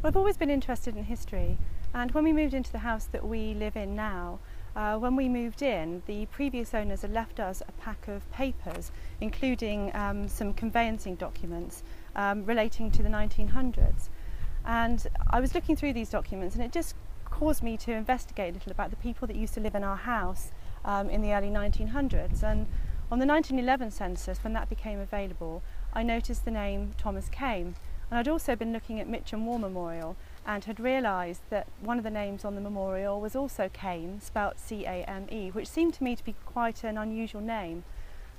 Well, I've always been interested in history, and when we moved into the house that we live in now, when we moved in, the previous owners had left us a pack of papers, including some conveyancing documents relating to the 1900s. And I was looking through these documents, and it just caused me to investigate a little about the people that used to live in our house in the early 1900s. And on the 1911 census, when that became available, I noticed the name Thomas Came. And I'd also been looking at Mitcham War Memorial and had realised that one of the names on the memorial was also Came, spelt C-A-M-E, which seemed to me to be quite an unusual name,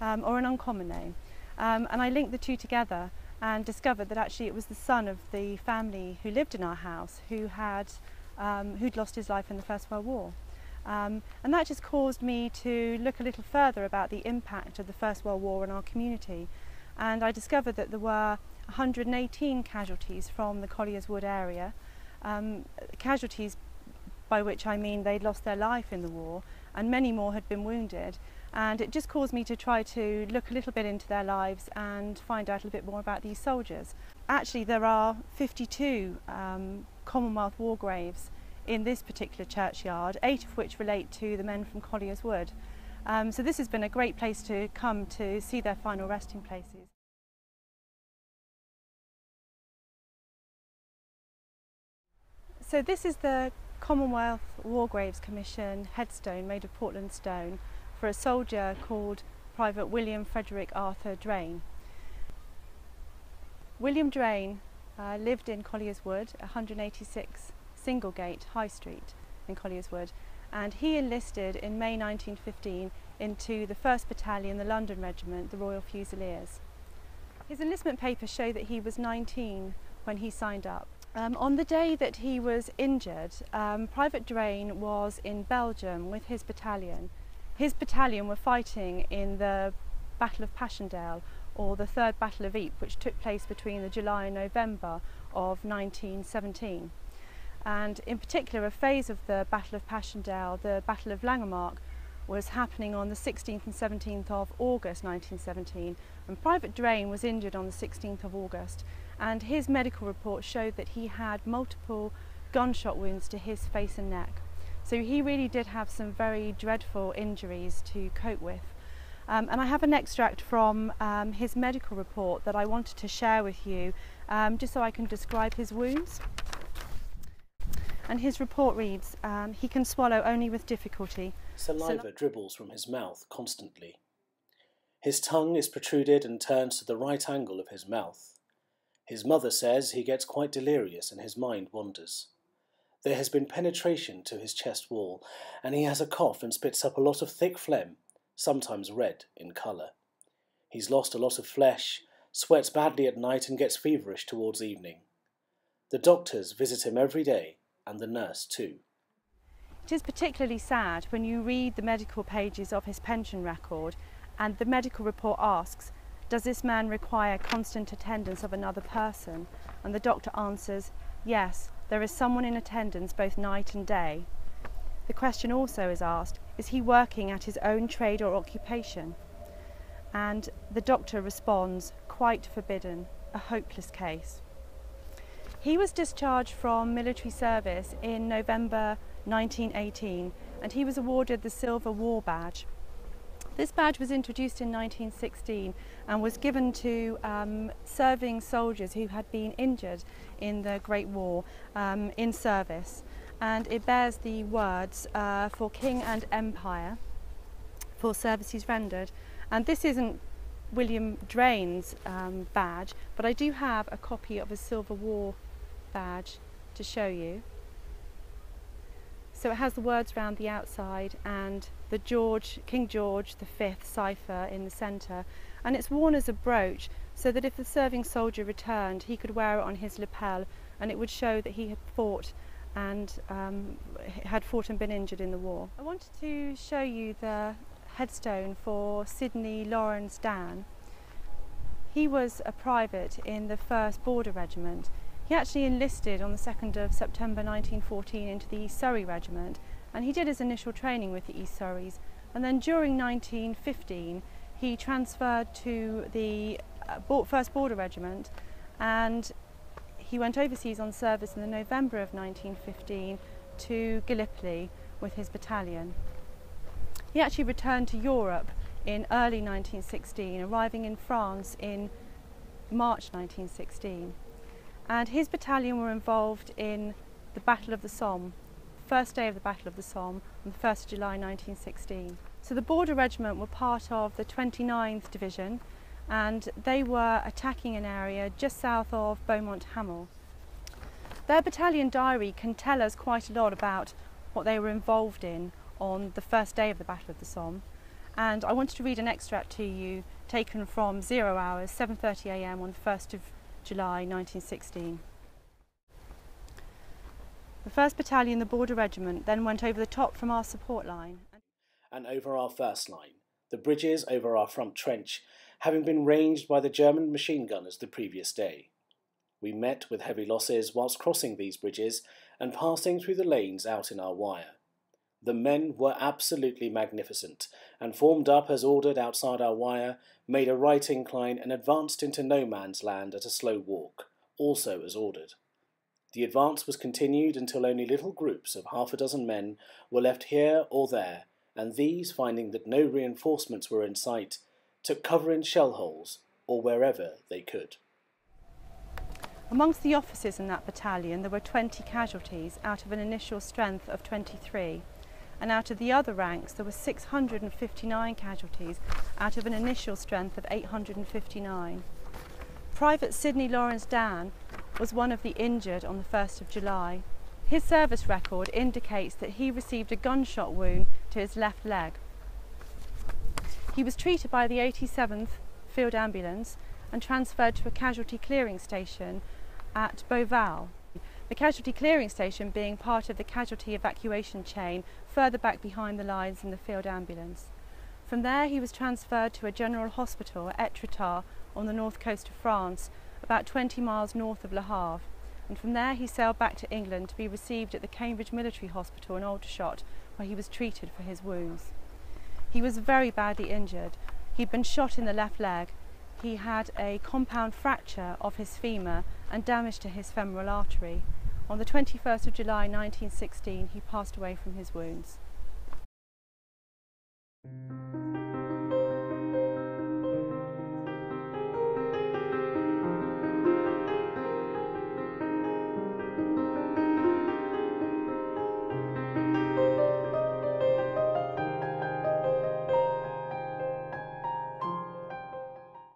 or an uncommon name. And I linked the two together and discovered that actually it was the son of the family who lived in our house who'd lost his life in the First World War. And that just caused me to look a little further about the impact of the First World War on our community. And I discovered that there were 118 casualties from the Colliers Wood area, casualties by which I mean they'd lost their life in the war, and many more had been wounded. And it just caused me to try to look a little bit into their lives and find out a little bit more about these soldiers. Actually, there are 52 Commonwealth war graves in this particular churchyard, 8 of which relate to the men from Colliers Wood. So this has been a great place to come to see their final resting places. So this is the Commonwealth War Graves Commission headstone made of Portland stone for a soldier called Private William Frederick Arthur Drain. William Drain lived in Colliers Wood, 186 Singlegate High Street in Colliers Wood, and he enlisted in May 1915 into the 1st Battalion, the London Regiment, the Royal Fusiliers. His enlistment papers show that he was 19 when he signed up. On the day that he was injured, Private Drain was in Belgium with his battalion. His battalion were fighting in the Battle of Passchendaele, or the Third Battle of Ypres, which took place between the July and November of 1917. And in particular, a phase of the Battle of Passchendaele, the Battle of Langemarck, was happening on the 16th and 17th of August 1917, and Private Drain was injured on the 16th of August, and his medical report showed that he had multiple gunshot wounds to his face and neck. So he really did have some very dreadful injuries to cope with. And I have an extract from his medical report that I wanted to share with you, just so I can describe his wounds. And his report reads, he can swallow only with difficulty. Saliva dribbles from his mouth constantly. His tongue is protruded and turns to the right angle of his mouth. His mother says he gets quite delirious and his mind wanders. There has been penetration to his chest wall, and he has a cough and spits up a lot of thick phlegm, sometimes red in colour. He's lost a lot of flesh, sweats badly at night and gets feverish towards evening. The doctors visit him every day, and the nurse too. It is particularly sad when you read the medical pages of his pension record, and the medical report asks, does this man require constant attendance of another person? And the doctor answers, yes, there is someone in attendance both night and day. The question also is asked, is he working at his own trade or occupation? And the doctor responds, quite forbidden, a hopeless case. He was discharged from military service in November 1918, and he was awarded the Silver War Badge. This badge was introduced in 1916 and was given to serving soldiers who had been injured in the Great War in service. And it bears the words for King and Empire for services rendered. And this isn't William Drain's badge, but I do have a copy of a Silver War badge to show you. So it has the words around the outside and the King George V cipher in the centre, and it's worn as a brooch so that if the serving soldier returned, he could wear it on his lapel, and it would show that he had fought and been injured in the war. I wanted to show you the headstone for Sidney Lawrence Dan. He was a private in the 1st Border Regiment. He actually enlisted on the 2nd of September 1914 into the East Surrey Regiment, and he did his initial training with the East Surreys, and then during 1915 he transferred to the 1st Border Regiment, and he went overseas on service in the November of 1915 to Gallipoli with his battalion. He actually returned to Europe in early 1916, arriving in France in March 1916. And his battalion were involved in the Battle of the Somme, first day of the Battle of the Somme, on the 1st of July 1916. So the Border Regiment were part of the 29th Division, and they were attacking an area just south of Beaumont-Hamel. Their battalion diary can tell us quite a lot about what they were involved in on the first day of the Battle of the Somme, and I wanted to read an extract to you taken from 0 hours, 7:30 a.m. on the 1st of July 1916. The 1st Battalion, the Border Regiment, then went over the top from our support line and over our first line, the bridges over our front trench having been ranged by the German machine gunners the previous day. We met with heavy losses whilst crossing these bridges and passing through the lanes out in our wire. The men were absolutely magnificent and formed up as ordered outside our wire, made a right incline and advanced into no man's land at a slow walk, also as ordered. The advance was continued until only little groups of half a dozen men were left here or there, and these, finding that no reinforcements were in sight, took cover in shell holes or wherever they could. Amongst the officers in that battalion there were 20 casualties out of an initial strength of 23, and out of the other ranks there were 659 casualties out of an initial strength of 859. Private Sidney Lawrence Dan was one of the injured on the 1st of July. His service record indicates that he received a gunshot wound to his left leg. He was treated by the 87th Field Ambulance and transferred to a casualty clearing station at Beauval. The casualty clearing station being part of the casualty evacuation chain further back behind the lines in the Field Ambulance. From there he was transferred to a general hospital at Étretat on the north coast of France, about 20 miles north of Le Havre, and from there he sailed back to England to be received at the Cambridge Military Hospital in Aldershot, where he was treated for his wounds. He was very badly injured. He'd been shot in the left leg. He had a compound fracture of his femur and damage to his femoral artery. On the 21st of July 1916 he passed away from his wounds.